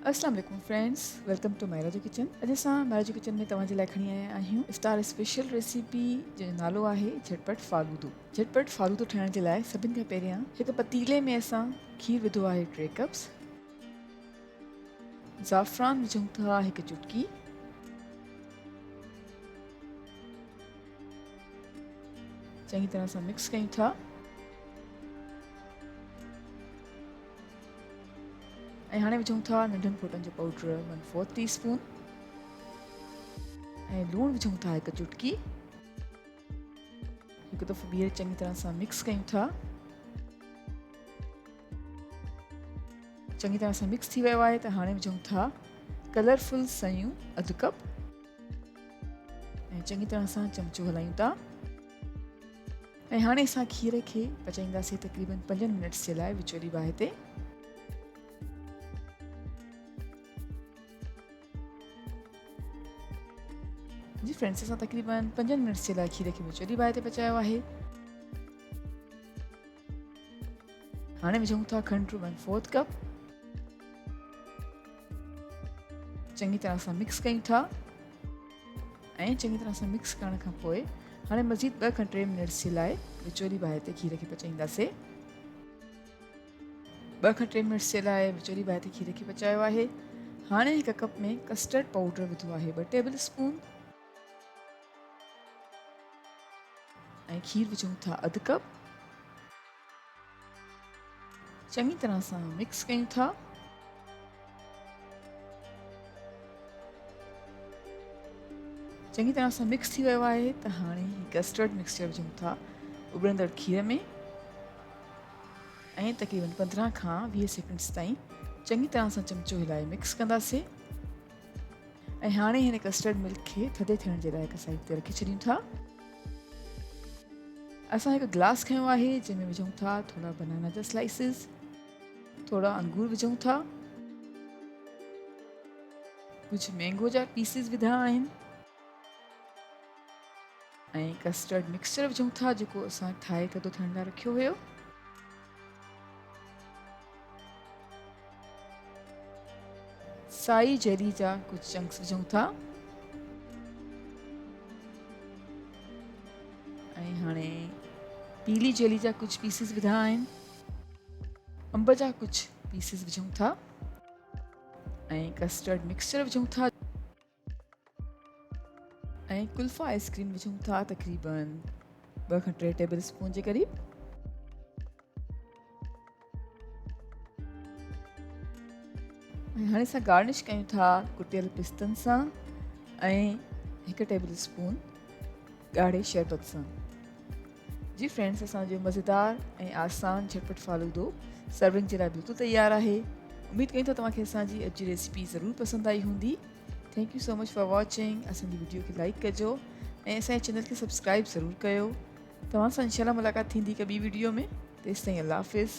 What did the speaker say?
अस्सलाम वालेकुम friends, welcome two Myra जो किचन। अॼु असां मायरा जो किचन में तव्हांजे लाइ खणी आया आहियूं स्टार स्पेशल रेसिपी जंहिंजो नालो आहे झटपट फालूदो। झटपट फालूदो ठाहिण जे लाइ सभिनि खां पहिरियां हिकु पतीले में असां खीर विधो आहे 3 कप्स, ज़ाफ़रान विझूं था हिकु चुटकी, चङी तरह सां मिक्स कयूं था। ऐं हाणे विझूं था नंढनि फोटनि जो पाउडर 1/4 टीस्पून ऐं लूणु विझूं था हिकु चुटकी। हिकु दफ़ो ॿीहर चङी तरह सां मिक्स कयूं था। चङी तरह सां मिक्स थी वियो आहे त हाणे विझूं था कलरफुल सयूं अधु कप ऐं चङी तरह सां चमचो हलायूं था। ऐं हाणे असां खीर खे पचाईंदासीं तक़रीबन 5 मिनट्स जे लाइ विचोली बाहि ते। जी फ्रेंड्स, असां तक़रीबन 5 मिनट्स जे लाइ खीर खे विचोली बाहि ते पचायो आहे। हाणे विझूं था खंडु 1/4 कप, चङी तरह सां मिक्स कयूं था। ऐं चङी तरह सां मिक्स करण खां पोइ हाणे मज़ीद 2 खां 3 मिनट्स जे लाइ विचोली बाहि ते खीर खे पचाईंदासीं। 2 खां 3 मिनट्स जे लाइ विचोली बाहि ते खीर खे पचायो आहे। हाणे हिकु कप में कस्टर्ड पाउडर विधो आहे 2 टेबल स्पून ऐं खीर विझूं था अधु कप। चङी तरह सां मिक्स कयूं था। चङी तरह सां मिक्स थी वियो आहे त हाणे कस्टर्ड मिक्सचर विझूं था उबलंदड़ खीर में ऐं तक़रीबन 15 खां 20 सेकंड्स ताईं चङी तरह सां चमचो हिलाए मिक्स कंदासीं। ऐं हाणे हिन कस्टर्ड मिल्क खे थधे थियण जे लाइ हिकु साइड ते रखी छॾियूं था। असां हिकु ग्लास खयो आहे जंहिंमें विझूं था थोरा बनाना जा स्लाइसिस, थोरा अंगूर विझूं था, कुझु मैंगो जा पीसिस विधा आहिनि ऐं कस्टर्ड मिक्सचर विझूं था जेको असां ठाहे थधो थियण लाइ रखियो हुयो। साई जेली जा कुझु चंक्स विझूं था ऐं हाणे पीली जेली जा कुझु पीसिस विधा आहिनि, अंब जा कुझु पीसिस विझूं था ऐं कस्टर्ड मिक्सचर विझूं था ऐं कुल्फा आइसक्रीम विझूं था तक़रीबन 2 खां 3 टेबल स्पून जे क़रीब। ऐं हाणे असां गार्निश कयूं था कुटियल पिस्तनि सां ऐं 1 टेबल स्पून ॻाढ़े शरबत सां। जी फ्रेंड्स, असांजो मज़ेदार ऐं आसान झटपट फालूदो सर्विंग जे लाइ बिल्कुलु तयारु आहे। उमेद कयूं था तव्हांखे असांजी अॼु जी रेसिपी ज़रूरु पसंदि आई हूंदी। Thank you so much for watching. असांजी वीडियो खे लाइक कजो ऐं असांजे चैनल खे सब्सक्राइब ज़रूरु कयो। तव्हां सां इंशाल्लाह मुलाक़ात थींदी हिकु ॿी वीडियो में। तेसिताईं अल्लाह हाफ़िज़।